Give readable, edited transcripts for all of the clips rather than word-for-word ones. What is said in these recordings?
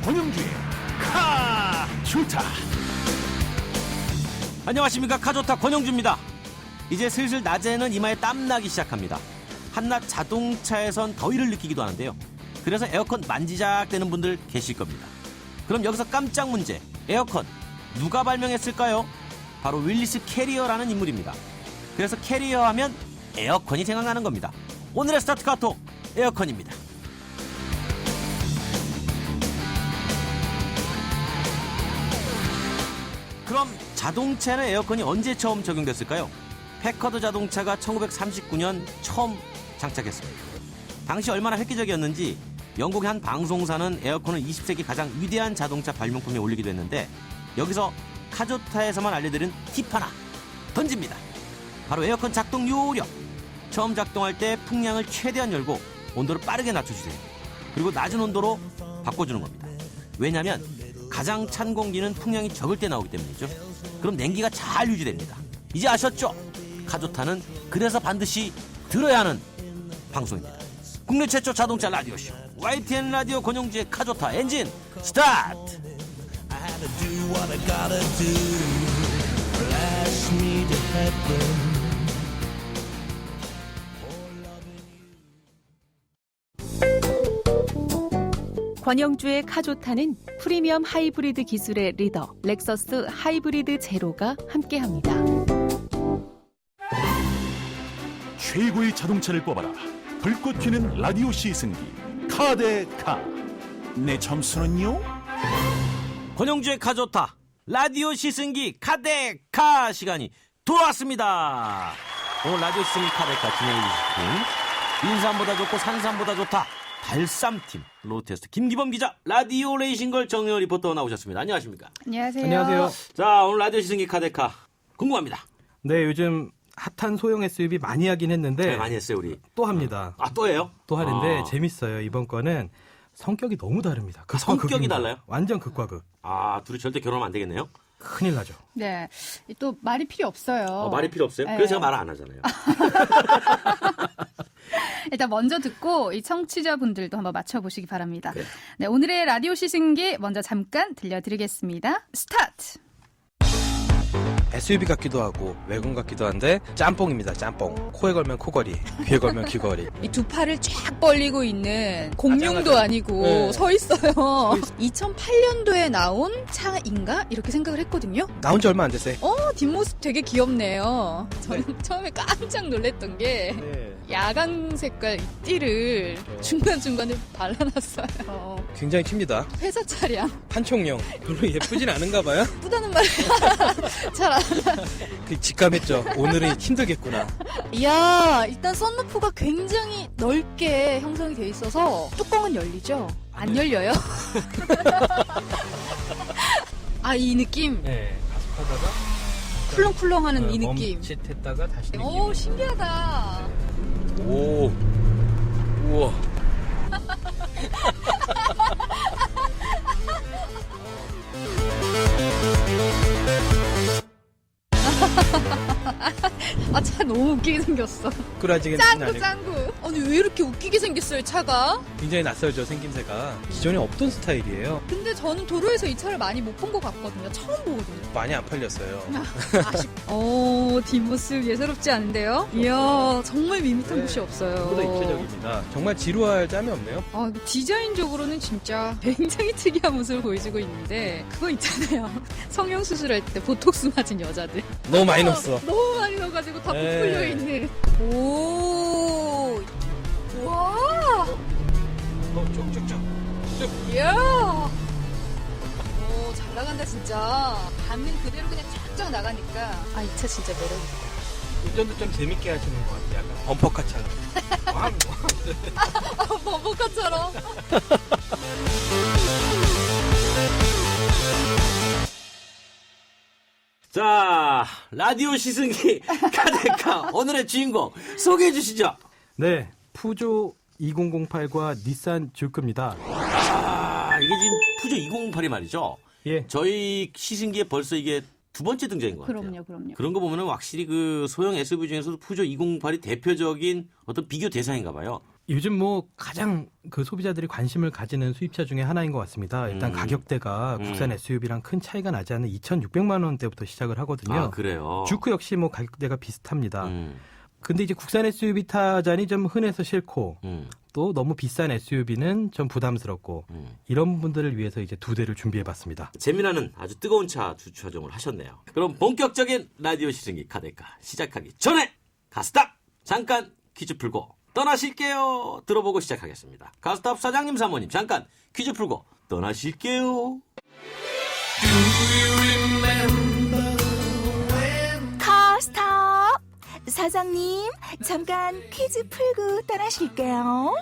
권영주의 카조타. 안녕하십니까. 카조타 권영주입니다. 이제 슬슬 낮에는 이마에 땀나기 시작합니다. 한낮 자동차에선 더위를 느끼기도 하는데요. 그래서 에어컨 만지작대는 분들 계실 겁니다. 그럼 여기서 깜짝 문제. 에어컨 누가 발명했을까요? 바로 윌리스 캐리어라는 인물입니다. 그래서 캐리어 하면 에어컨이 생각나는 겁니다. 오늘의 스타트 카톡 에어컨입니다. 그럼 자동차에는 에어컨이 언제 처음 적용됐을까요? 패커드 자동차가 1939년 처음 장착했습니다. 당시 얼마나 획기적이었는지 영국의 한 방송사는 에어컨을 20세기 가장 위대한 자동차 발명품에 올리기도 했는데, 여기서 카조타에서만 알려드린 팁 하나 던집니다. 바로 에어컨 작동 요령. 처음 작동할 때 풍량을 최대한 열고 온도를 빠르게 낮춰주세요. 그리고 낮은 온도로 바꿔주는 겁니다. 왜냐하면 가장 찬 공기는 풍량이 적을 때 나오기 때문이죠. 그럼 냉기가 잘 유지됩니다. 이제 아셨죠? 카조타는 그래서 반드시 들어야 하는 방송입니다. 국내 최초 자동차 라디오쇼 YTN 라디오 권영주의 카조타 엔진 스타트! 권영주의 카조타는 프리미엄 하이브리드 기술의 리더 렉서스 하이브리드 제로가 함께합니다. 최고의 자동차를 뽑아라. 불꽃 튀는 라디오 시승기 카데카. 내 점수는요? 권영주의 카조타 라디오 시승기 카데카 시간이 돌아왔습니다. 오늘 라디오 시승기 카데카 진행해주신 인삼보다 좋고 산삼보다 좋다 달쌈팀 로테스트 김기범 기자, 라디오 레이싱걸 정혜원 리포터 나오셨습니다. 안녕하십니까? 안녕하세요. 안녕하세요. 자, 오늘 라디오 시승기 카데카 궁금합니다. 네, 요즘 핫한 소형 SUV 많이 하긴 했는데 네, 많이 했어요 우리. 또 합니다. 아, 또 해요? 또 하는데 아. 재밌어요. 이번 거는 성격이 너무 다릅니다. 극과 성격이 극입니다. 달라요? 완전 극과 극. 아, 둘이 절대 결혼하면 안 되겠네요. 큰일 나죠. 네. 또 말이 필요 없어요. 말이 필요 없어요? 네. 그래서 제가 말 안 하잖아요. 일단 먼저 듣고 이 청취자분들도 한번 맞춰보시기 바랍니다. 그래. 네, 오늘의 라디오 시승기 먼저 잠깐 들려드리겠습니다. 스타트! SUV 같기도 하고 외군 같기도 한데 짬뽕입니다. 짬뽕. 코에 걸면 코걸이, 귀에 걸면 귀걸이. 이 두 팔을 쫙 벌리고 있는 공룡도 아니고 네. 서 있어요. 2008년도에 나온 차인가? 이렇게 생각을 했거든요. 나온 지 얼마 안 됐어요. 뒷모습 되게 귀엽네요. 저는 처음에 깜짝 놀랐던 게 야광 색깔 이 띠를 중간중간에 발라놨어요. 굉장히 튑니다. 회사 차량. 판촉용. 별로 예쁘진 않은가 봐요. 예쁘다는 말 잘 안. 그 직감했죠. 오늘은 힘들겠구나. 이야, 일단 썬루프가 굉장히 넓게 형성이 돼 있어서 뚜껑은 열리죠? 안 열려요? 아, 이 느낌? 네, 가속하다가 쿨렁쿨렁하는 이 느낌. 멈칫했다가 다시 느낌. 오, 신기하다. 오. 우와. 아, 차 너무 웃기게 생겼어. 꾸라지게 짱구, 짱구. 아니, 왜 이렇게 웃기게 생겼어요, 차가? 굉장히 낯설죠, 생김새가. 기존에 없던 스타일이에요. 근데 저는 도로에서 이 차를 많이 못 본 것 같거든요. 처음 보거든요. 많이 안 팔렸어요. 오, 뒷모습 예사롭지 않은데요? 이야, 정말 밋밋한 곳이 없어요. 보다 입체적입니다. 정말 지루할 짬이 없네요. 아, 디자인적으로는 진짜 굉장히 특이한 모습을 보여주고 있는데, 그거 있잖아요. 성형수술할 때 보톡스 맞은 여자들. 너무 많이 넣었어. 너무 많이 넣어가지고 다 네. 부풀려 있는. 오, 와, 쭉쭉쭉. 이야. 오, 잘 나간다 진짜. 받는 그대로 그냥 쫙쫙 나가니까. 아, 이 차 진짜 매력있다. 운전도 좀 재밌게 하시는 것 같아요. 약간 범퍼카처럼. 왕. 버벅카처럼. 자, 라디오 시승기 카데카 오늘의 주인공 소개해 주시죠. 네, 푸조 2008과 닛산 주크입니다. 아, 이게 지금 푸조 2008이 말이죠. 예, 저희 시승기에 벌써 이게 두 번째 등장인 것 같아요. 그럼요. 그런 거 보면은 확실히 그 소형 SUV 중에서도 푸조 208이 대표적인 어떤 비교 대상인가 봐요. 요즘 뭐 가장 그 소비자들이 관심을 가지는 수입차 중에 하나인 것 같습니다. 일단 가격대가 국산 SUV랑 큰 차이가 나지 않는 2,600만 원대부터 시작을 하거든요. 아, 그래요? 주크 역시 뭐 가격대가 비슷합니다. 근데 이제 국산 SUV 타자니 좀 흔해서 싫고 또 너무 비싼 SUV는 좀 부담스럽고 이런 분들을 위해서 이제 두 대를 준비해봤습니다. 재미나는 아주 뜨거운 차 주차정을 하셨네요. 그럼 본격적인 라디오 시승기 카데카 시작하기 전에 가스탑 잠깐 퀴즈 풀고 떠나실게요. 들어보고 시작하겠습니다. 가스탑 사장님 사모님 잠깐 퀴즈 풀고 떠나실게요. 카스탑 사장님 잠깐 퀴즈 풀고 떠나실게요.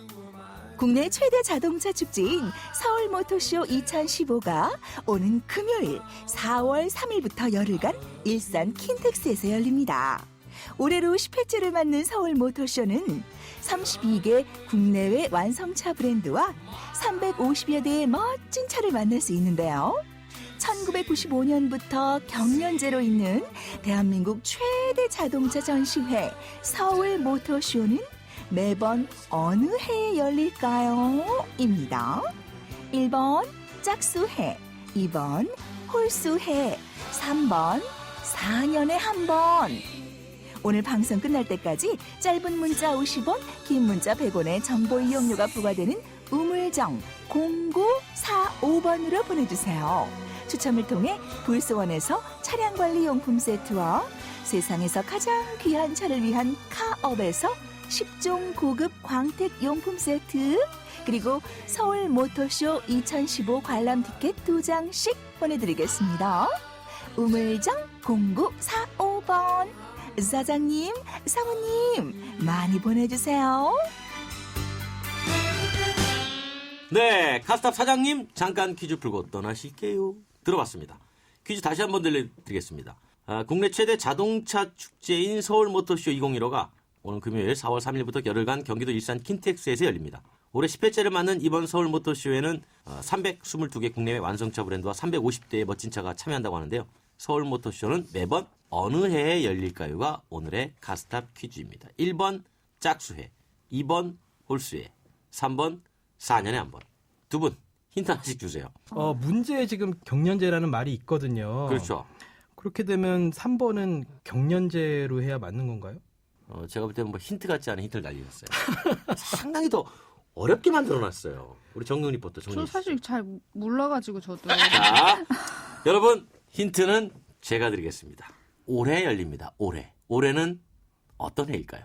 국내 최대 자동차 축제인 서울모터쇼 2015가 오는 금요일 4월 3일부터 열흘간 일산 킨텍스에서 열립니다. 올해로 10회째를 맞는 서울모터쇼는 32개 국내외 완성차 브랜드와 350여 대의 멋진 차를 만날 수 있는데요. 1995년부터 경연제로 있는 대한민국 최대 자동차 전시회 서울모터쇼는 매번 어느 해에 열릴까요? 입니다. 1번 짝수해, 2번 홀수해, 3번 4년에 한 번. 오늘 방송 끝날 때까지 짧은 문자 50원, 긴 문자 100원의 정보 이용료가 부과되는 우물정 0945번으로 보내주세요. 추첨을 통해 불스원에서 차량관리용품 세트와 세상에서 가장 귀한 차를 위한 카업에서 10종 고급 광택용품 세트, 그리고 서울모터쇼 2015 관람 티켓 2장씩 보내드리겠습니다. 우물정 0945번. 사장님, 사모님 많이 보내주세요. 네, 카스탑 사장님 잠깐 퀴즈 풀고 떠나실게요. 들어봤습니다. 퀴즈 다시 한번 들려드리겠습니다. 국내 최대 자동차 축제인 서울모터쇼 2015가 오늘 금요일 4월 3일부터 열흘간 경기도 일산 킨텍스에서 열립니다. 올해 10회째를 맞는 이번 서울모터쇼에는 322개 국내외 완성차 브랜드와 350대의 멋진 차가 참여한다고 하는데요. 서울모터쇼는 매번 어느 해에 열릴까요가 오늘의 카스탑 퀴즈입니다. 1번 짝수해, 2번 홀수해, 3번 4년에 한 번. 두 분 힌트 하나씩 주세요. 문제에 지금 경연제라는 말이 있거든요. 그렇죠. 그렇게 되면 3번은 경연제로 해야 맞는 건가요? 제가 볼 때는 뭐 힌트 같지 않은 힌트를 날리셨어요. 상당히 더 어렵게 만들어놨어요. 우리 정윤 리포터. 저 사실 잘 몰라가지고 저도. 자, 여러분 힌트는 제가 드리겠습니다. 올해 열립니다. 올해는 어떤 해일까요?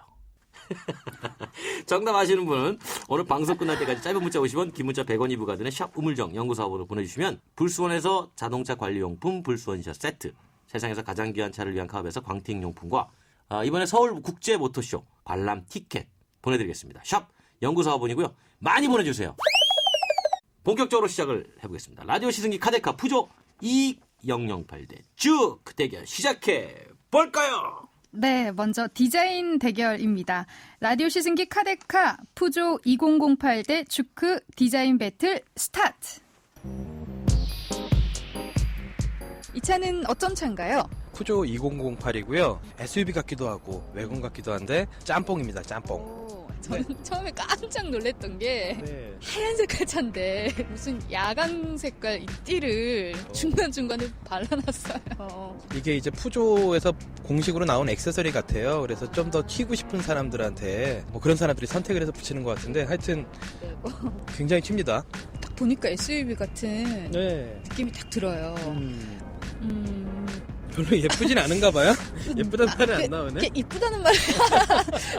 정답 아시는 분은 오늘 방송 끝날 때까지 짧은 문자 50원, 긴 문자 100원이 부과되는 샵 우물정 연구사업으로 보내주시면 불수원에서 자동차 관리용품 불수원샷 세트, 세상에서 가장 귀한 차를 위한 카업에서 광택용품과 이번에 서울국제모터쇼 관람 티켓 보내드리겠습니다. 샵 연구사업원이고요. 많이 보내주세요. 본격적으로 시작을 해보겠습니다. 라디오 시승기 카데카 푸조 2008대 쭉 대결 시작해 볼까요? 네, 먼저 디자인 대결입니다. 라디오 시승기 카데카 푸조 2008대 주크 디자인 배틀 스타트. 이 차는 어떤 차인가요? 푸조 2008이고요. SUV 같기도 하고 외관 같기도 한데 짬뽕입니다. 짬뽕. 저는 처음에 깜짝 놀랐던 게 네. 하얀 색깔 차인데 무슨 야광 색깔 이 띠를 중간중간에 발라놨어요. 이게 이제 푸조에서 공식으로 나온 액세서리 같아요. 그래서 좀 더 튀고 싶은 사람들한테 뭐 그런 사람들이 선택을 해서 붙이는 것 같은데 하여튼 굉장히 튑니다. 딱 보니까 SUV 같은 네. 느낌이 딱 들어요. 별로 예쁘진 않은가 봐요? 예쁘다는 말이 안 나오네. 이게 이쁘다는 말이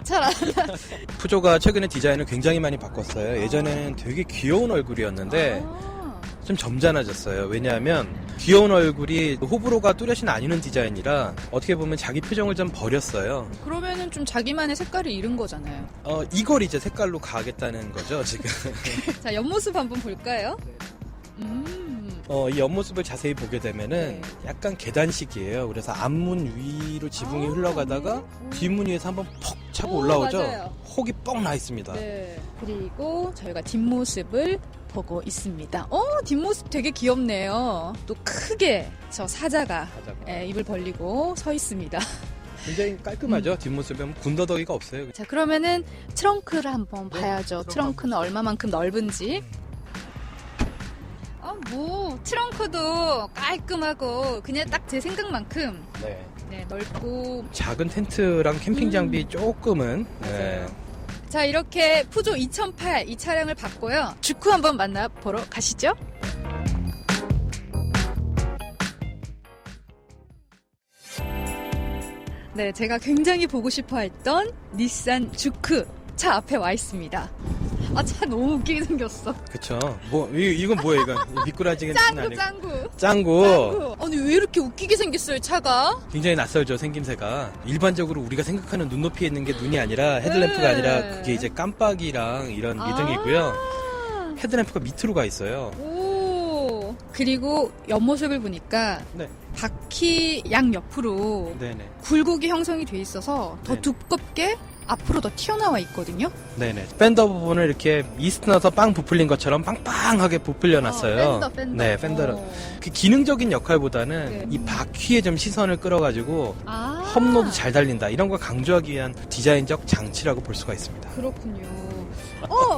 잘 안 나. 푸조가 최근에 디자인을 굉장히 많이 바꿨어요. 예전에는 되게 귀여운 얼굴이었는데 좀 점잖아졌어요. 왜냐하면 귀여운 얼굴이 호불호가 뚜렷이 나뉘는 디자인이라 어떻게 보면 자기 표정을 좀 버렸어요. 그러면은 좀 자기만의 색깔을 잃은 거잖아요. 이걸 이제 색깔로 가겠다는 거죠, 지금. 자, 옆모습 한번 볼까요? 이 옆모습을 자세히 보게 되면은 약간 계단식이에요. 그래서 앞문 위로 지붕이 흘러가다가 뒷문 위에서 한번 퍽 차고 올라오죠. 맞아요. 혹이 뻥 나 있습니다. 네. 그리고 저희가 뒷모습을 보고 있습니다. 뒷모습 되게 귀엽네요. 또 크게 저 사자가 입을 벌리고 서 있습니다. 굉장히 깔끔하죠. 뒷모습에 보면 군더더기가 없어요. 자, 그러면은 트렁크를 한번 봐야죠. 트렁크는 얼마만큼 넓은지. 뭐 트렁크도 깔끔하고 그냥 딱 제 생각만큼 네. 넓고. 작은 텐트랑 캠핑 장비 조금은. 네. 자, 이렇게 푸조 2008 이 차량을 봤고요. 주쿠 한번 만나보러 가시죠. 네, 제가 굉장히 보고 싶어 했던 닛산 주쿠 차 앞에 와 있습니다. 아, 차 너무 웃기게 생겼어. 그쵸. 이건 뭐예요, 이건? 미꾸라지는 아니고. 짱구. 짱구. 아니, 왜 이렇게 웃기게 생겼어요, 차가? 굉장히 낯설죠, 생김새가. 일반적으로 우리가 생각하는 눈높이에 있는 게 눈이 아니라 헤드램프가 아니라 그게 이제 깜빡이랑 이런 미등이고요. 헤드램프가 밑으로 가 있어요. 오. 그리고 옆모습을 보니까 네. 바퀴 양 옆으로 네네. 굴곡이 형성이 돼 있어서 더 네네. 두껍게 앞으로 더 튀어나와 있거든요. 네네. 팬더 부분을 이렇게 이스트 나서 빵 부풀린 것처럼 빵빵하게 부풀려 놨어요. 팬더. 네, 팬더는. 그 기능적인 역할보다는 네. 이 바퀴에 좀 시선을 끌어가지고 아. 험로도 잘 달린다. 이런 걸 강조하기 위한 디자인적 장치라고 볼 수가 있습니다. 그렇군요.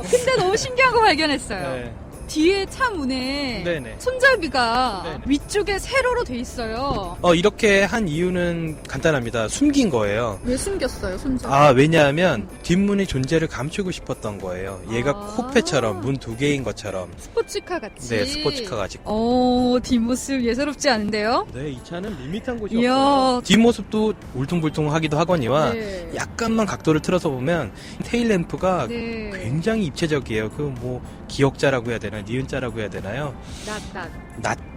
근데 너무 신기한 거 발견했어요. 네. 뒤에 차 문에 네네. 손잡이가 네네. 위쪽에 세로로 돼 있어요. 이렇게 한 이유는 간단합니다. 숨긴 거예요. 왜 숨겼어요, 손잡이? 왜냐하면 뒷문의 존재를 감추고 싶었던 거예요. 얘가 코페처럼 문 두 개인 것처럼. 스포츠카 같이. 네, 스포츠카 같이. 뒷모습 예사롭지 않은데요? 네, 이 차는 밋밋한 곳이 이야. 없어요. 뒷모습도 울퉁불퉁하기도 하거니와 네. 약간만 각도를 틀어서 보면 테일램프가 네. 굉장히 입체적이에요. 기역자라고 해야 되나, 니은자라고 해야 되나요?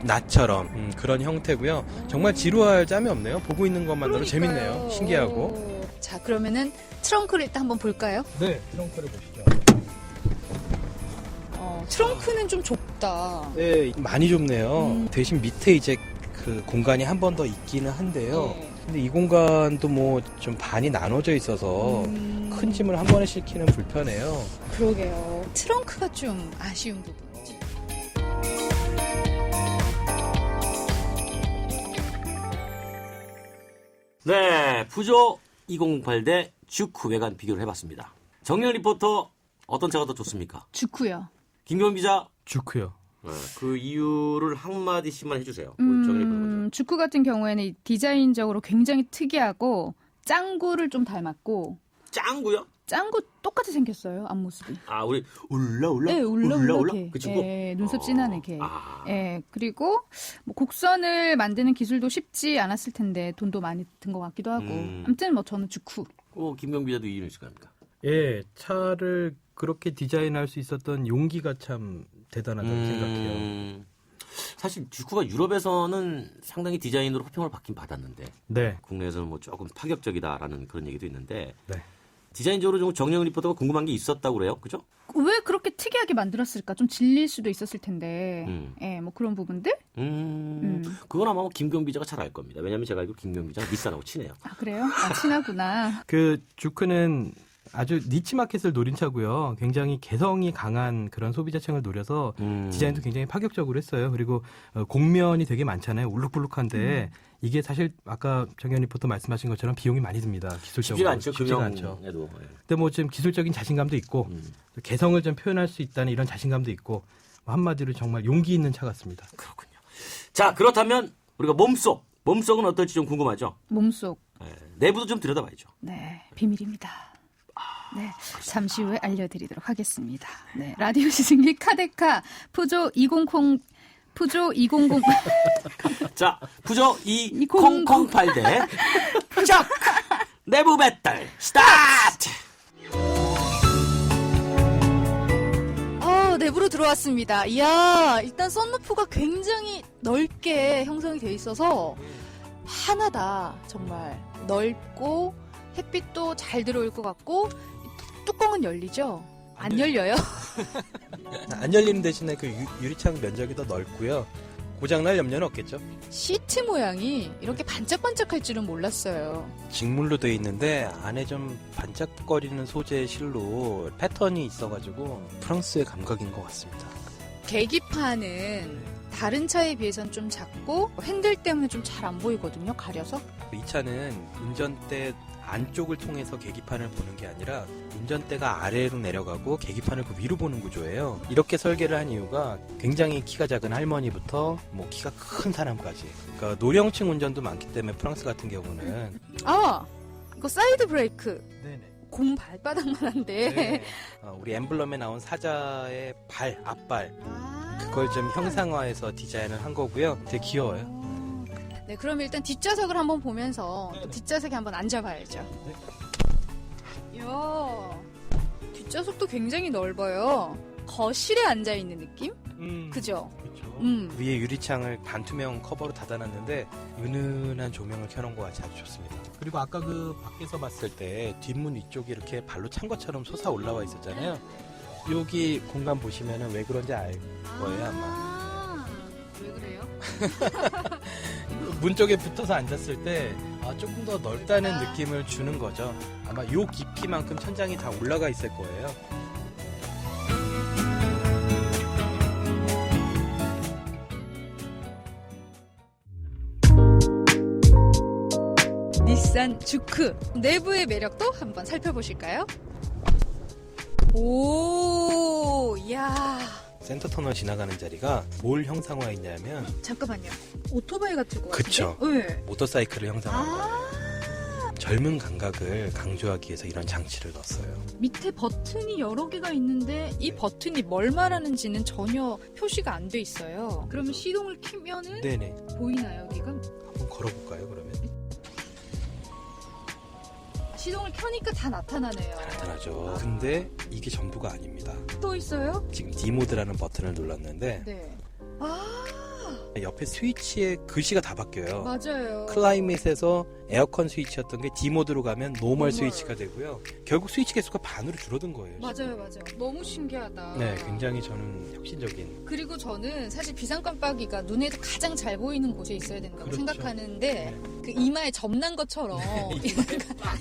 낫처럼 그런 형태고요. 정말 지루할 짬이 없네요. 보고 있는 것만으로 재밌네요. 신기하고. 자, 그러면은 트렁크를 일단 한번 볼까요? 네, 트렁크를 보시죠. 트렁크는 좀 좁다. 네, 많이 좁네요. 대신 밑에 이제 그 공간이 한 번 더 있기는 한데요. 네. 근데 이 공간도 뭐 좀 반이 나눠져 있어서 큰 짐을 한 번에 싣기는 불편해요. 그러게요. 트렁크가 좀 아쉬운 부분이지. 네, 푸조 2008 대 주쿠 외관 비교를 해봤습니다. 정연 리포터 어떤 차가 더 좋습니까? 주쿠요. 김경훈 기자 주크요. 그 이유를 한마디씩만 해주세요. 우리 정연 리포터 먼저. 주쿠 같은 경우에는 이 디자인적으로 굉장히 특이하고 짱구를 좀 닮았고 짱구요? 짱구 똑같이 생겼어요, 앞모습이. 우리 울라 네, 울라 걔. 그 친구? 예, 눈썹 진한 애 걔. 아. 예, 그리고 뭐 곡선을 만드는 기술도 쉽지 않았을 텐데 돈도 많이 든 것 같기도 하고. 아무튼 뭐 저는 주쿠. 김경훈 기자도 이유는 있을 겁니까? 예, 차를 그렇게 디자인할 수 있었던 용기가 참 대단하다고 생각해요. 사실 주쿠가 유럽에서는 상당히 디자인으로 호평을 받긴 받았는데 네. 국내에서는 뭐 조금 파격적이다라는 그런 얘기도 있는데 네. 디자인적으로 좀 정영 리포터가 궁금한 게 있었다고 그래요, 그죠? 왜 그렇게 특이하게 만들었을까? 좀 질릴 수도 있었을 텐데. 예, 뭐 그런 부분들? 그건 아마 김경 기자가 잘 알 겁니다. 왜냐하면 제가 알기로 김경 기자가 닛산하고 친해요. 아, 그래요? 친하구나. 그 주크는 아주 니치 마켓을 노린 차고요. 굉장히 개성이 강한 그런 소비자층을 노려서 디자인도 굉장히 파격적으로 했어요. 그리고 곡면이 되게 많잖아요. 울룩불룩한데 이게 사실 아까 정현 리포터 말씀하신 것처럼 비용이 많이 듭니다. 기술적으로. 쉽지가 않죠. 금형에도. 근데 뭐 좀 기술적인 자신감도 있고 개성을 좀 표현할 수 있다는 이런 자신감도 있고 한마디로 정말 용기 있는 차 같습니다. 그렇군요. 자, 그렇다면 우리가 몸속은 어떨지 좀 궁금하죠? 몸속. 내부도 좀 들여다봐야죠. 네, 비밀입니다. 네, 잠시 후에 알려드리도록 하겠습니다. 네, 라디오 시승기 카데카 푸조 200 자, 푸조 2008 대 푸적 내부 배틀 스타트! 내부로 들어왔습니다. 이야, 일단 썬루프가 굉장히 넓게 형성이 돼 있어서 환하다. 정말 넓고 햇빛도 잘 들어올 것 같고 뚜껑은 열리죠? 안 열려요? 안 열리는 대신에 그 유리창 면적이 더 넓고요. 고장날 염려는 없겠죠. 시트 모양이 이렇게 반짝반짝할 줄은 몰랐어요. 직물로 되어 있는데 안에 좀 반짝거리는 소재의 실로 패턴이 있어가지고 프랑스의 감각인 것 같습니다. 계기판은 다른 차에 비해서는 좀 작고 핸들 때문에 좀 잘 안 보이거든요. 가려서. 이 차는 운전대 안쪽을 통해서 계기판을 보는 게 아니라 운전대가 아래로 내려가고 계기판을 그 위로 보는 구조예요. 이렇게 설계를 한 이유가 굉장히 키가 작은 할머니부터 뭐 키가 큰 사람까지, 그러니까 노령층 운전도 많기 때문에 프랑스 같은 경우는 아, 이거 사이드 브레이크. 네네. 공 발바닥만 한데. 네. 우리 엠블럼에 나온 사자의 발, 앞발 그걸 좀 형상화해서 디자인을 한 거고요. 되게 귀여워요. 네, 그럼 일단 뒷좌석을 한번 보면서 또 뒷좌석에 한번 앉아봐야죠. 이야, 뒷좌석도 굉장히 넓어요. 거실에 앉아있는 느낌? 그죠? 그렇죠. 위에 유리창을 반투명 커버로 닫아놨는데 은은한 조명을 켜놓은 것 같이 아주 좋습니다. 그리고 아까 그 밖에서 봤을 때 뒷문 위쪽이 이렇게 발로 찬 것처럼 솟아 올라와 있었잖아요. 여기 공간 보시면은 왜 그런지 알 거예요, 아마. 왜 그래요? 문 쪽에 붙어서 앉았을 때 조금 더 넓다는 느낌을 주는 거죠. 아마 요 깊이만큼 천장이 다 올라가 있을 거예요. 닛산 주크 내부의 매력도 한번 살펴보실까요? 오, 이야. 센터 터널 지나가는 자리가 뭘 형상화했냐면 잠깐만요. 오토바이 같을 것 그쵸. 같은데? 네. 모터사이클을 형상화한 거예요. 젊은 감각을 강조하기 위해서 이런 장치를 넣었어요. 밑에 버튼이 여러 개가 있는데 이 버튼이 뭘 말하는지는 전혀 표시가 안 돼 있어요. 그러면 시동을 키면은 네네. 보이나요, 여기가? 한번 걸어볼까요, 그러면? 시동을 켜니까 다 나타나네요. 나타나죠. 근데 이게 전부가 아닙니다. 또 있어요? 지금 D모드라는 버튼을 눌렀는데 네. 아, 옆에 스위치에 글씨가 다 바뀌어요. 맞아요. 클라이밋에서 에어컨 스위치였던 게 D모드로 가면 노멀 노멀. 스위치가 되고요. 결국 스위치 개수가 반으로 줄어든 거예요. 맞아요. 너무 신기하다. 네, 굉장히 저는 혁신적인. 그리고 저는 사실 비상깜빡이가 눈에도 가장 잘 보이는 곳에 있어야 된다고 그렇죠. 생각하는데 그 이마에 점난 것처럼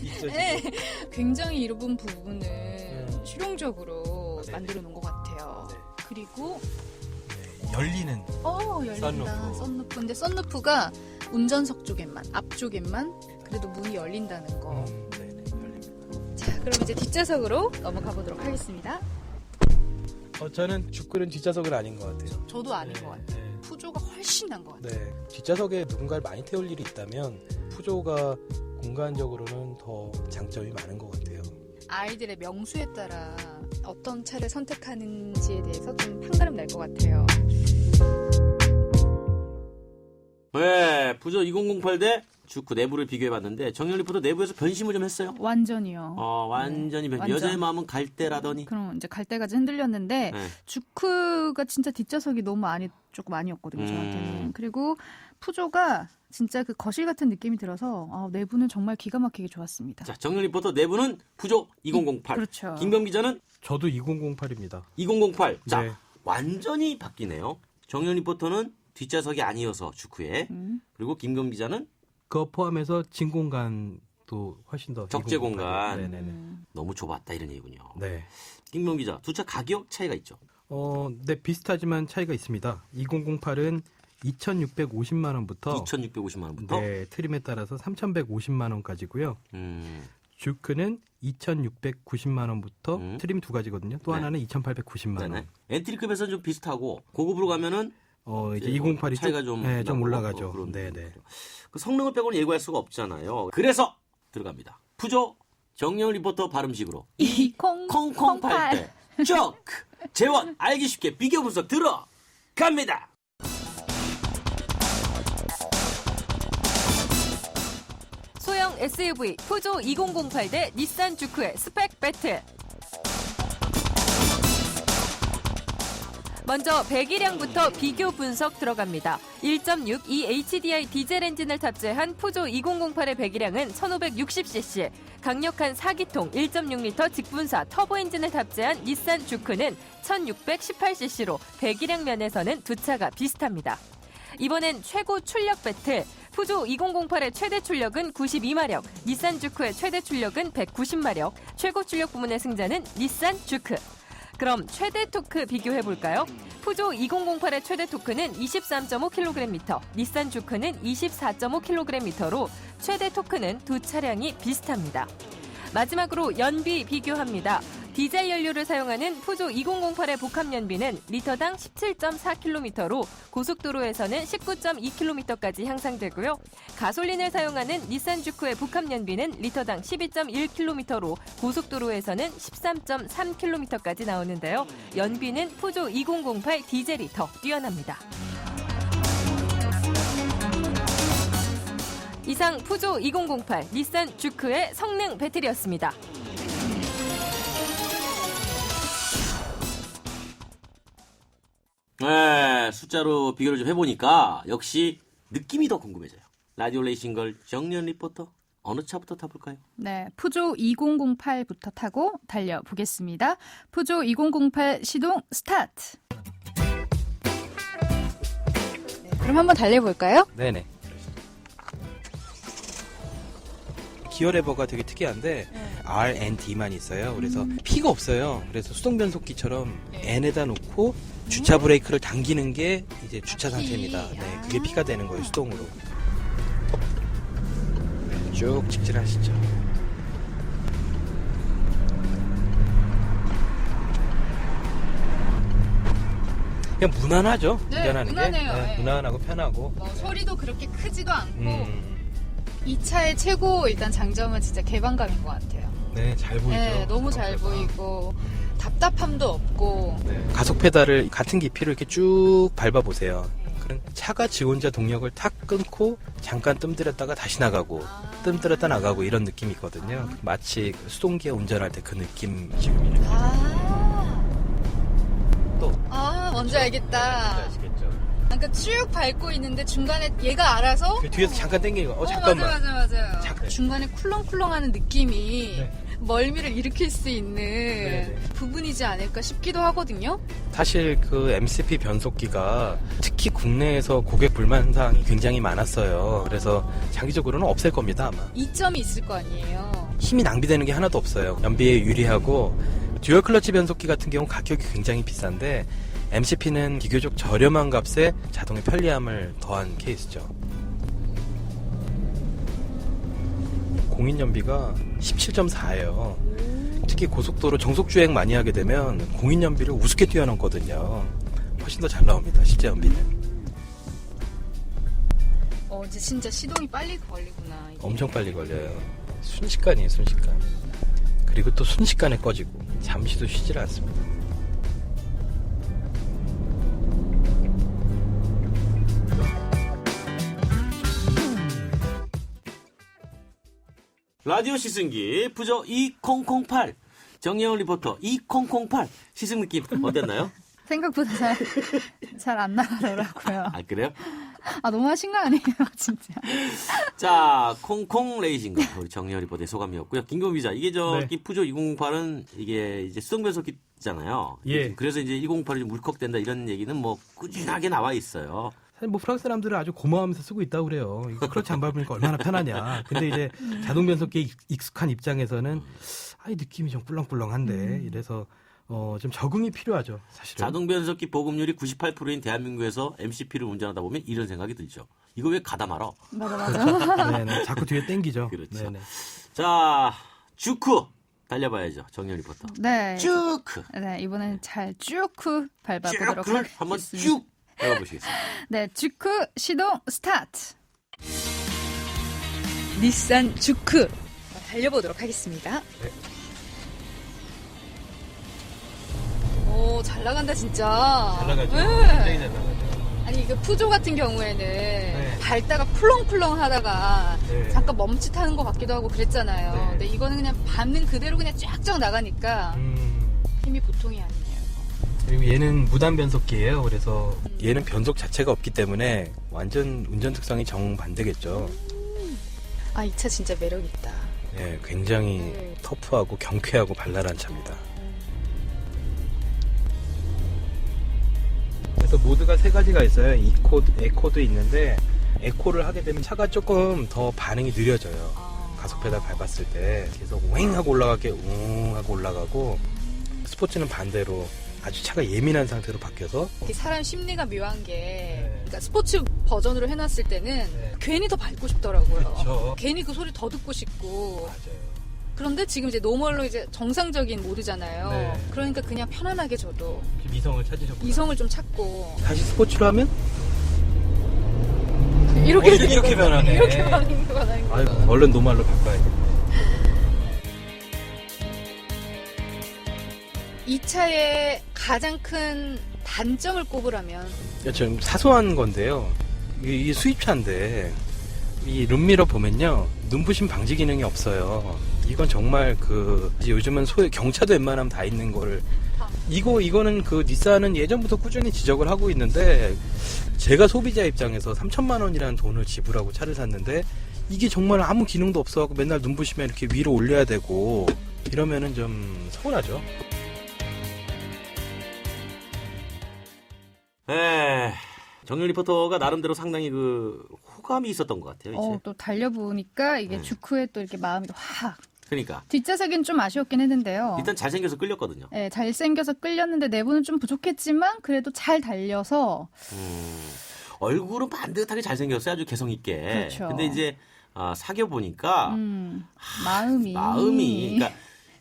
있죠, 네, 지금. 굉장히 이런 부분을 실용적으로 네. 만들어 놓은 것 같아요. 네. 그리고 열리는 열린다. 썬루프. 근데 썬루프가 운전석 쪽에만, 앞쪽에만 그래도 문이 열린다는 거. 네네, 열립니다. 자, 그럼 이제 뒷좌석으로 넘어가 보도록 하겠습니다. 저는 주크는 뒷좌석은 아닌 것 같아요. 저도 아닌 네, 것 같아요. 네. 푸조가 훨씬 난 것 같아요. 네, 뒷좌석에 누군가를 많이 태울 일이 있다면 푸조가 공간적으로는 더 장점이 많은 것 같아요. 아이들의 명수에 따라 어떤 차를 선택하는지에 대해서 좀 판가름 날 것 같아요. 네, 푸조 2008대 주크 내부를 비교해봤는데 정영 리포터 내부에서 변심을 좀 했어요. 완전히요. 완전히 변심. 완전. 여자의 마음은 갈대라더니. 그럼 이제 갈 때까지 흔들렸는데 네. 주크가 진짜 뒷좌석이 너무 조금 아니었거든요, 저한테는. 그리고 푸조가 진짜 그 거실 같은 느낌이 들어서 내부는 정말 기가 막히게 좋았습니다. 자, 정영 리포터 내부는 푸조 2008. 그렇죠. 김범 기자는 저도 2008입니다. 2008. 자, 네. 완전히 바뀌네요. 정영 리포터는 뒷좌석이 아니어서 주크에. 그리고 김범 기자는 그거 포함해서 진 공간도 훨씬 더 적재 2008. 공간. 네네네. 너무 좁았다 이런 얘기군요. 네. 김범 기자, 두 차 가격 차이가 있죠. 네, 비슷하지만 차이가 있습니다. 2008은 2,650만 원부터 2,650만 원부터. 네, 트림에 따라서 3,150만 원까지고요. 주크는 2,690만 원부터 트림 두 가지거든요. 또 네. 하나는 2,890만 원. 네네. 엔트리급에서는 좀 비슷하고 고급으로 가면은 이제 208이 차이가 좀 좀 올라가죠. 나고 그런 네네. 그 성능을 빼고는 예고할 수가 없잖아요. 그래서 들어갑니다. 푸조 정영 리포터 발음식으로 2008대 쭉 재원 알기 쉽게 비교 분석 들어갑니다. 소형 SUV 푸조 2008대 닛산 주크의 스펙 배틀. 먼저 배기량부터 비교 분석 들어갑니다. 1.62 HDI 디젤 엔진을 탑재한 푸조 2008의 배기량은 1560cc, 강력한 4기통 1.6L 직분사 터보 엔진을 탑재한 닛산 주크는 1618cc로 배기량 면에서는 두 차가 비슷합니다. 이번엔 최고 출력 배틀. 푸조 2008의 최대 출력은 92마력, 닛산 주크의 최대 출력은 190마력, 최고 출력 부문의 승자는 닛산 주크. 그럼 최대 토크 비교해볼까요? 푸조 2008의 최대 토크는 23.5kgm, 닛산 주크는 24.5kgm로 최대 토크는 두 차량이 비슷합니다. 마지막으로 연비 비교합니다. 디젤 연료를 사용하는 푸조 2008의 복합 연비는 리터당 17.4km로 고속도로에서는 19.2km까지 향상되고요. 가솔린을 사용하는 닛산 주크의 복합 연비는 리터당 12.1km로 고속도로에서는 13.3km까지 나오는데요. 연비는 푸조 2008 디젤이 더 뛰어납니다. 이상 푸조 2008 닛산 주크의 성능 배틀이었습니다. 네, 숫자로 비교를 좀 해보니까 역시 느낌이 더 궁금해져요. 라디오 레이싱걸 정리현 리포터, 어느 차부터 타볼까요? 네, 푸조 2008부터 타고 달려보겠습니다. 푸조 2008 시동 스타트. 네, 그럼 한번 달려볼까요? 네네. 기어 레버가 되게 특이한데 R, N, D만 있어요. 그래서 P가 없어요. 그래서 수동 변속기처럼 N에다 놓고 주차 브레이크를 당기는 게 이제 주차 상태입니다. 네, 그게 P가 되는 거예요, 수동으로. 네, 쭉 직진하시죠. 그냥 무난하죠. 네, 운전하는 무난해요. 게. 네. 무난하고 편하고. 소리도 그렇게 크지도 않고 이 차의 최고 일단 장점은 진짜 개방감인 것 같아요. 네, 잘 보이죠. 네, 너무 잘 보이고 답답함도 없고. 네, 가속 페달을 같은 깊이로 이렇게 쭉 밟아보세요. 그럼 차가 지 혼자 동력을 탁 끊고 잠깐 뜸들였다가 다시 나가고 뜸들였다 나가고 이런 느낌이 있거든요. 마치 수동기어 운전할 때 그 느낌 지금 이렇게. 뭔지 알겠다. 아시겠죠? 그러니까 쭉 밟고 있는데 중간에 얘가 알아서 그 뒤에서 잠깐 당기는 거. 잠깐만. 맞아요. 잠깐. 중간에 쿨렁쿨렁하는 느낌이 네. 멀미를 일으킬 수 있는 네. 부분이지 않을까 싶기도 하거든요. 사실 그 MCP 변속기가 특히 국내에서 고객 불만 사항이 굉장히 많았어요. 그래서 장기적으로는 없앨 겁니다, 아마. 이점이 있을 거 아니에요. 힘이 낭비되는 게 하나도 없어요. 연비에 유리하고 듀얼 클러치 변속기 같은 경우는 가격이 굉장히 비싼데 MCP는 비교적 저렴한 값에 자동의 편리함을 더한 케이스죠. 공인 연비가 17.4예요. 특히 고속도로 정속 주행 많이 하게 되면 공인 연비를 우습게 뛰어넘거든요. 훨씬 더 잘 나옵니다, 실제 연비는. 이제 진짜 시동이 빨리 걸리구나. 이게. 엄청 빨리 걸려요. 순식간이에요, 순식간. 그리고 또 순식간에 꺼지고 잠시도 쉬질 않습니다. 라디오 시승기 푸조 2008 정예원 리포터 2008 시승 느낌 어땠나요? 생각보다 잘 안 나가더라고요. 아 그래요? 너무 하신 거 아니에요, 진짜. 자 콩콩 레이싱과 우리 정예원 리포터의 소감이었고요. 김경호 기자 이게 네. 이 푸조 2008은 이게 이제 수동 변속기잖아요. 예. 그래서 이제 2008이 좀 울컥된다 이런 얘기는 뭐 꾸준하게 나와 있어요. 사실 뭐 프랑스 사람들은 아주 고마워하면서 쓰고 있다고 그래요. 이거 클러치 안 밟으니까 얼마나 편하냐. 근데 이제 자동 변속기에 익숙한 입장에서는 이 느낌이 좀 꿀렁꿀렁한데 이래서 좀 적응이 필요하죠, 사실은. 자동 변속기 보급률이 98%인 대한민국에서 MCP를 운전하다 보면 이런 생각이 들죠. 이거 왜 가다 말어? 맞아. 네네, 자꾸 뒤에 땡기죠. 그렇죠. 네네. 자 주크 달려봐야죠. 정예원 리포터. 네. 주크. 네, 이번엔 잘 쭉 밟아보도록 주크 한번 하겠습니다. 쭉 해보시겠습니다. 네, 주크 시동 스타트. 닛산 주크 달려보도록 하겠습니다. 네. 오, 잘 나간다 진짜. 잘 나가죠. 네. 굉장히 잘 나가죠. 아니 이거 푸조 같은 경우에는 네. 밟다가 쿨렁쿨렁 하다가 네. 잠깐 멈칫하는 것 같기도 하고 그랬잖아요. 네. 근데 이거는 그냥 밟는 그대로 그냥 쫙쫙 나가니까 힘이 보통이 아니에요. 그리고 얘는 무단 변속기예요. 그래서 얘는 변속 자체가 없기 때문에 완전 운전 특성이 정반대겠죠. 이 차 진짜 매력 있다. 예, 굉장히 네. 터프하고 경쾌하고 발랄한 차입니다. 그래서 모드가 세 가지가 있어요. 에코도 있는데 에코를 하게 되면 차가 조금 더 반응이 느려져요. 가속 페달 밟았을 때 계속 왱 하고 올라가게 웅 하고 올라가고 스포츠는 반대로 아주 차가 예민한 상태로 바뀌어서 이렇게 사람 심리가 묘한 게 그러니까 스포츠 버전으로 해놨을 때는 괜히 더 밟고 싶더라고요. 그쵸. 괜히 그 소리 더 듣고 싶고. 맞아요. 그런데 지금 이제 노멀로 이제 정상적인 모드잖아요. 네. 그러니까 그냥 편안하게 저도 이성을 찾으셨고 이성을 좀 찾고 다시 스포츠로 하면 이렇게 이렇게 변하네. 이렇게 변하는 거다. 아유, 얼른 노말로 바꿔야겠다. 이 차의 가장 큰 단점을 꼽으라면 좀 사소한 건데요. 이게 수입차인데 이 룸미러 보면요, 눈부심 방지 기능이 없어요. 이건 정말 이제 요즘은 경차도 웬만하면 다 있는 거를 이거는 닛산은 예전부터 꾸준히 지적을 하고 있는데, 제가 소비자 입장에서 3천만 원이라는 돈을 지불하고 차를 샀는데 이게 정말 아무 기능도 없어갖고 맨날 눈부시면 이렇게 위로 올려야 되고 이러면은 좀 서운하죠. 정윤 리포터가 나름대로 상당히 호감이 있었던 것 같아요. 이제. 또 달려보니까 이게 주크에 또 이렇게 마음이 확. 그러니까 뒷좌석은 좀 아쉬웠긴 했는데요. 일단 잘생겨서 끌렸거든요. 네, 잘생겨서 끌렸는데 내부는 좀 부족했지만 그래도 잘 달려서 얼굴은 반듯하게 잘생겼어요. 아주 개성 있게. 그렇죠. 근데 이제 사겨 보니까 마음이 그러니까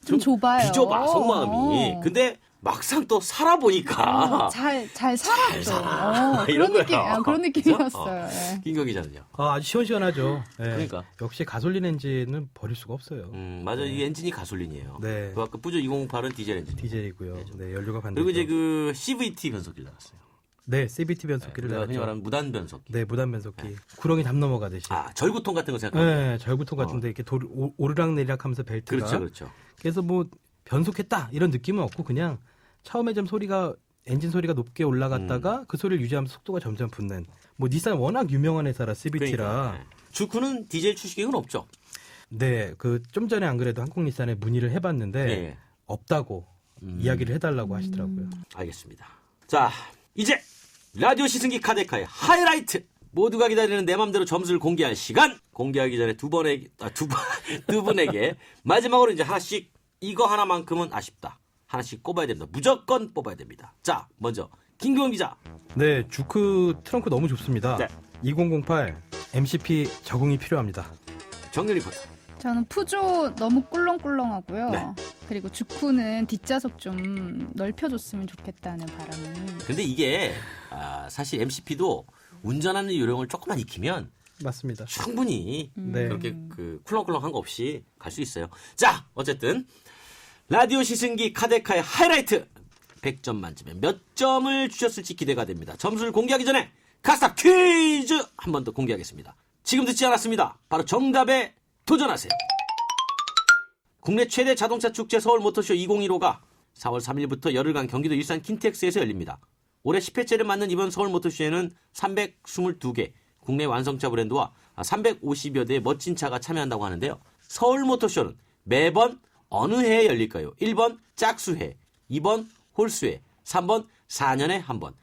좀 좁아요. 비좁아 속마음이. 근데 막상 또 살아보니까 잘 살았죠. 살아. 그런 이런 느낌, 거야. 그런 느낌이었어요. 그죠? 네. 김경 기자는요? 아주 시원시원하죠. 네. 그러니까. 역시 가솔린 엔진은 버릴 수가 없어요. 맞아. 이 엔진이 가솔린이에요. 네. 그 아까 푸조 208은 디젤 엔진. 디젤이고요. 네, 연료가 반대. 그리고 이제 CVT 변속기를 나왔어요. 네, CVT 변속기를 흔히 나왔죠. 말하는 무단 변속기. 네, 무단 변속기. 구렁이 담 넘어가듯이. 절구통 같은 거 생각하면. 네, 절구통 같은데 이렇게 오르락내리락 하면서 벨트가. 그렇죠. 그래서 뭐 변속했다 이런 느낌은 없고 그냥 처음에 좀 엔진 소리가 높게 올라갔다가 그 소리를 유지하면서 속도가 점점 붙는. 뭐 닛산 워낙 유명한 회사라 CVT라. 그러니까. 주쿠는 디젤 출시기는 없죠. 네, 좀 전에 안 그래도 한국 닛산에 문의를 해봤는데 네. 없다고 이야기를 해달라고 하시더라고요. 알겠습니다. 자, 이제 라디오 시승기 카데카의 하이라이트. 모두가 기다리는 내 맘대로 점수를 공개할 시간. 공개하기 전에 두 분에게 마지막으로 이제 하나씩 이거 하나만큼은 아쉽다. 하나씩 꼽아야 됩니다. 무조건 뽑아야 됩니다. 자, 먼저 김규원 기자. 네, 주크 트렁크 너무 좋습니다. 네. 2008 MCP 적응이 필요합니다. 정윤 리포터. 저는 푸조 너무 꿀렁꿀렁하고요. 네. 그리고 주쿠는 뒷좌석 좀 넓혀줬으면 좋겠다는 바람이. 근데 이게 사실 MCP도 운전하는 요령을 조금만 익히면 맞습니다. 충분히 네. 그렇게 쿨렁쿨렁한 거 없이 갈 수 있어요. 자, 어쨌든 라디오 시승기 카데카의 하이라이트 100점 만점에 몇 점을 주셨을지 기대가 됩니다. 점수를 공개하기 전에 카스타 퀴즈 한 번 더 공개하겠습니다. 지금 듣지 않았습니다. 바로 정답에 도전하세요. 국내 최대 자동차 축제 서울 모터쇼 2015가 4월 3일부터 열흘간 경기도 일산 킨텍스에서 열립니다. 올해 10회째를 맞는 이번 서울 모터쇼에는 322개 국내 완성차 브랜드와 350여 대의 멋진 차가 참여한다고 하는데요. 서울 모터쇼는 매번 어느 해에 열릴까요? 1번 짝수해, 2번 홀수해, 3번 4년에 한 번.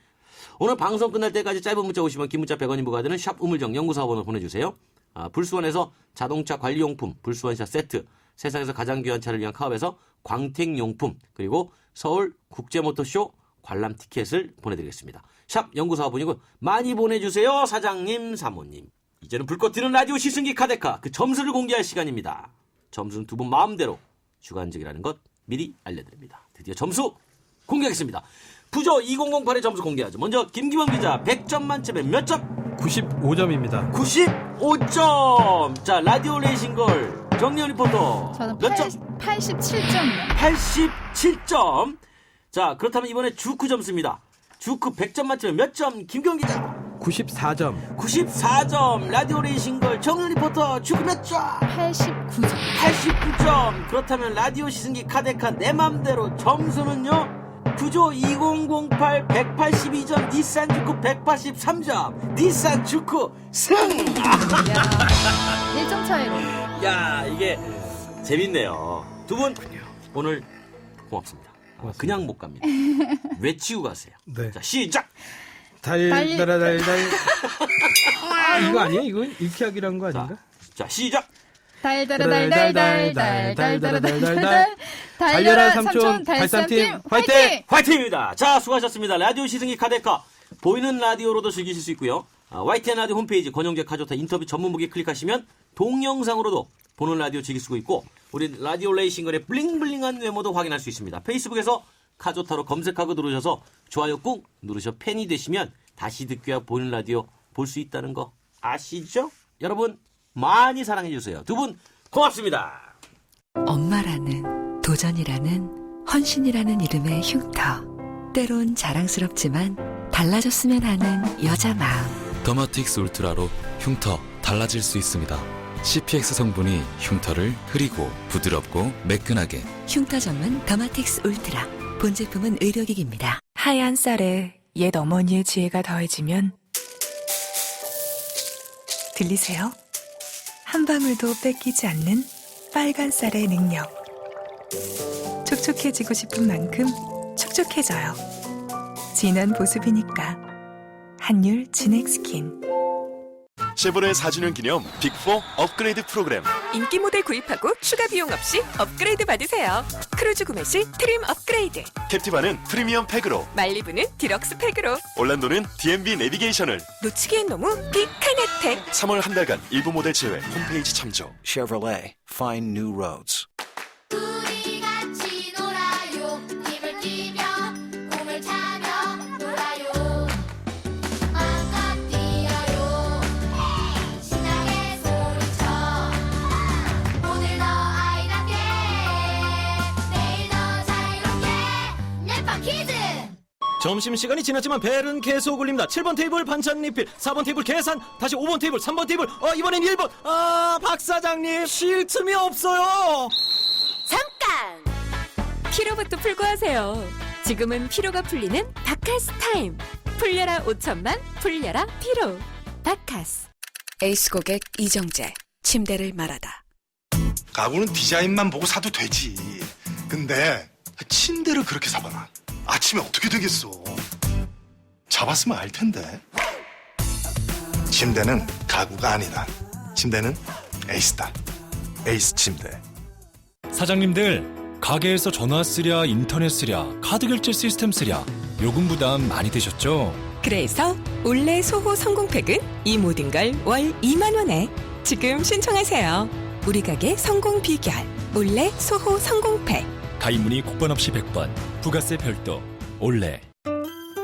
오늘 방송 끝날 때까지 짧은 문자 50원, 긴 문자 100원이 부과되는 샵 우물정 연구사번호 보내주세요. 불수원에서 자동차 관리용품, 불수원샷 세트, 세상에서 가장 귀한 차를 위한 카업에서 광택용품, 그리고 서울 국제모터쇼 관람 티켓을 보내드리겠습니다. 샵 연구사번이고 많이 보내주세요. 사장님, 사모님. 이제는 불꽃 튀는 라디오 시승기 카데카 그 점수를 공개할 시간입니다. 점수는 두 분 마음대로 주관적이라는 것 미리 알려드립니다. 드디어 점수 공개하겠습니다. 푸조 2008의 점수 공개하죠. 먼저 김기범 기자 100점 만점에 몇 점? 95점입니다. 95점. 자, 라디오 레이싱걸 정리현 리포터 저는 몇 점? 87점이요. 87점. 자, 그렇다면 이번에 주크 점수입니다. 주크 100점 만점에 몇 점? 김경 기자 94점. 94점. 라디오 레이싱걸 정리현 리포터 주크 몇 점? 89점. 89점. 그렇다면 라디오 시승기 카데카 내 맘대로 점수는요? 푸조 2008 182점, 닛산 주크 183점. 닛산 주크 승! 이야, 1점 차이로. 야, 이게 재밌네요. 두 분 오늘 고맙습니다. 고맙습니다. 그냥 못 갑니다. 외치고 가세요. 네. 자, 시작. 달달달달. 이거 아니에요? 이거 일키하기란 거 아닌가? 자, 시작. 달달달달달달달달달달 달려라 삼촌 달쌈팀 화이팅! 화이팅입니다. 자, 수고하셨습니다. 라디오 시승기 카데카 보이는 라디오로도 즐기실 수 있고요. YTN 라디오 홈페이지 권영재 카조타 인터뷰 전문북에 클릭하시면 동영상으로도 보는 라디오 즐길 수 있고 우리 라디오 레이싱걸의 블링블링한 외모도 확인할 수 있습니다. 페이스북에서 카조타로 검색하고 누르셔서 좋아요 꾹 누르셔 팬이 되시면 다시 듣기와 보는 라디오 볼 수 있다는 거 아시죠? 여러분 많이 사랑해 주세요. 두 분 고맙습니다. 엄마라는, 도전이라는, 헌신이라는 이름의 흉터. 때론 자랑스럽지만 달라졌으면 하는 여자 마음. 더마틱스 울트라로 흉터 달라질 수 있습니다. CPX 성분이 흉터를 흐리고 부드럽고 매끈하게. 흉터 전문 더마틱스 울트라. 본 제품은 의료기기입니다. 하얀 쌀에 옛 어머니의 지혜가 더해지면 들리세요? 한 방울도 뺏기지 않는 빨간 쌀의 능력. 촉촉해지고 싶은 만큼 촉촉해져요. 진한 보습이니까. 한율 진액 스킨. 쉐보레 4주년 기념 빅4 업그레이드 프로그램. 인기 모델 구입하고 추가 비용 없이 업그레이드 받으세요. 크루즈 구매 시 트림 업그레이드. 캡티바는 프리미엄 팩으로, 말리부는 디럭스 팩으로. 올란도는 DMB 내비게이션을. 놓치기엔 너무 빅한 혜택. 3월 한 달간 일부 모델 제외. 홈페이지 참조. Chevrolet, find new roads. 우리 같이 놀아요. 힘을 뛰며 꿈을 차며 놀아요. 마음껏 뛰어요. 신나게 소리쳐. 오늘 더 아이답게 내일 더 자유롭게 넷파 키즈. 점심시간이 지났지만 벨은 계속 울립니다. 7번 테이블 반찬 리필, 4번 테이블 계산, 다시 5번 테이블, 3번 테이블, 이번엔 1번. 박 사장님 쉴 틈이 없어요. 잠깐! 피로부터 풀고 하세요. 지금은 피로가 풀리는 바카스 타임. 풀려라 5천만, 풀려라 피로. 바카스. 에이스 고객 이정재. 침대를 말하다. 가구는 디자인만 보고 사도 되지. 근데 침대를 그렇게 사봐라. 아침에 어떻게 되겠어. 잡았으면 알 텐데. 침대는 가구가 아니다. 침대는 에이스다. 에이스 침대. 사장님들, 가게에서 전화 쓰랴, 인터넷 쓰랴, 카드 결제 시스템 쓰랴 요금 부담 많이 되셨죠? 그래서 올레 소호 성공팩은 이 모든 걸 월 2만 원에 지금 신청하세요. 우리 가게 성공 비결 올레 소호 성공팩. 가입 문의 국번 없이 100번, 부가세 별도, 올레.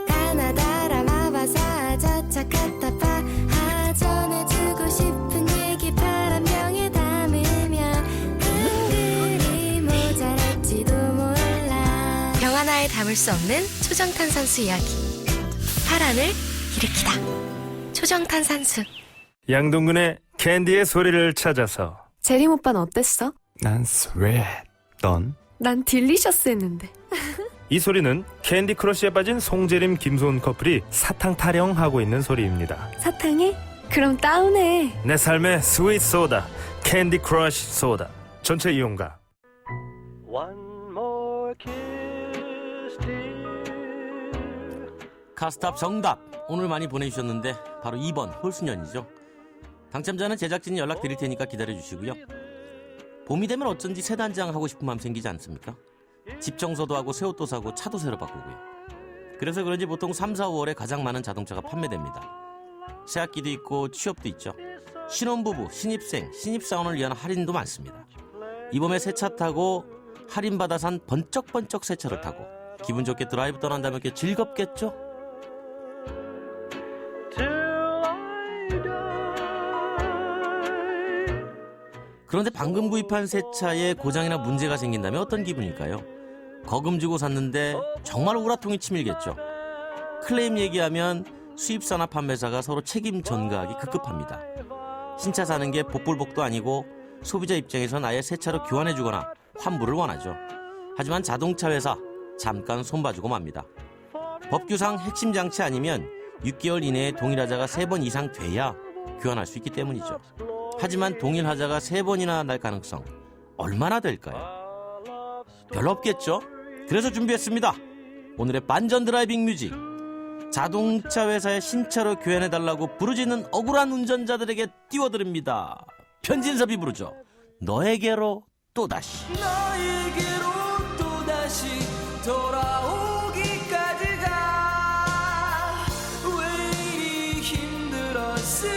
가나다라 마바사 자차카타파 전해주고 싶은 얘기 바람병에 담으면 한글이 모자랄지도 몰라. 병 하나에 담을 수 없는 초정탄산수 이야기. 파란을 일으키다. 초정탄산수. 양동근의 캔디의 소리를 찾아서. 재림 오빠는 어땠어? 난 스웨트. 넌? 난 딜리셔스 했는데. 이 소리는 캔디 크러쉬에 빠진 송재림 김소은 커플이 사탕 타령하고 있는 소리입니다. 사탕해? 그럼 다운해. 내 삶의 스윗 소다, 캔디 크러쉬 소다. 전체 이용가. 카스탑 정답 오늘 많이 보내주셨는데 바로 2번 홀수년이죠. 당첨자는 제작진이 연락드릴 테니까 기다려주시고요. 봄이 되면 어쩐지 새 단장 하고 싶은 마음 생기지 않습니까? 집 청소도 하고 새 옷도 사고 차도 새로 바꾸고요. 그래서 그런지 보통 3, 4, 5월에 가장 많은 자동차가 판매됩니다. 새학기도 있고 취업도 있죠. 신혼부부, 신입생, 신입사원을 위한 할인도 많습니다. 이 봄에 새 차 타고 할인받아 산 번쩍번쩍 새 차를 타고 기분 좋게 드라이브 떠난다면 꽤 즐겁겠죠? 그런데 방금 구입한 새 차에 고장이나 문제가 생긴다면 어떤 기분일까요? 거금 주고 샀는데 정말 우라통이 치밀겠죠. 클레임 얘기하면 수입사나 판매사가 서로 책임 전가하기 급급합니다. 신차 사는 게 복불복도 아니고 소비자 입장에선 아예 새 차로 교환해주거나 환불을 원하죠. 하지만 자동차 회사 잠깐 손봐주고 맙니다. 법규상 핵심 장치 아니면 6개월 이내에 동일하자가 3번 이상 돼야 교환할 수 있기 때문이죠. 하지만 동일하자가 3번이나 날 가능성 얼마나 될까요? 별로 없겠죠? 그래서 준비했습니다. 오늘의 반전 드라이빙 뮤직. 자동차 회사의 신차로 교환해달라고 부르짖는 억울한 운전자들에게 띄워드립니다. 편진섭이 부르죠. 너에게로 또다시. 너에게로 다시 돌아오기까지가 왜 이리 힘들었을까.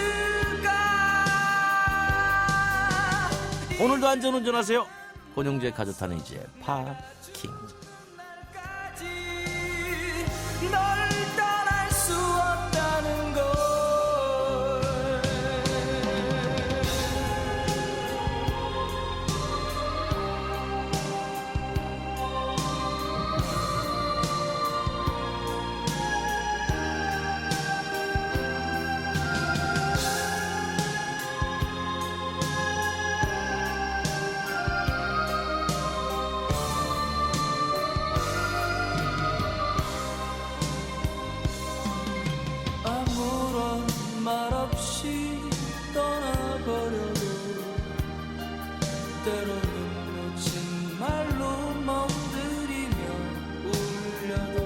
오늘도 안전운전하세요. 권영주의 가족타는 이제 파킹. 널 떠날 수 없다는 걸. 아무런 말 없이 떠나버려도 때로는 놓친 말로 멍들이며 울려도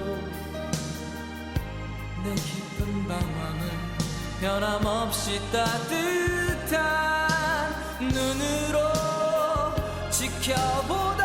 내 깊은 방황은 변함없이 따뜻한 눈으로 지켜보다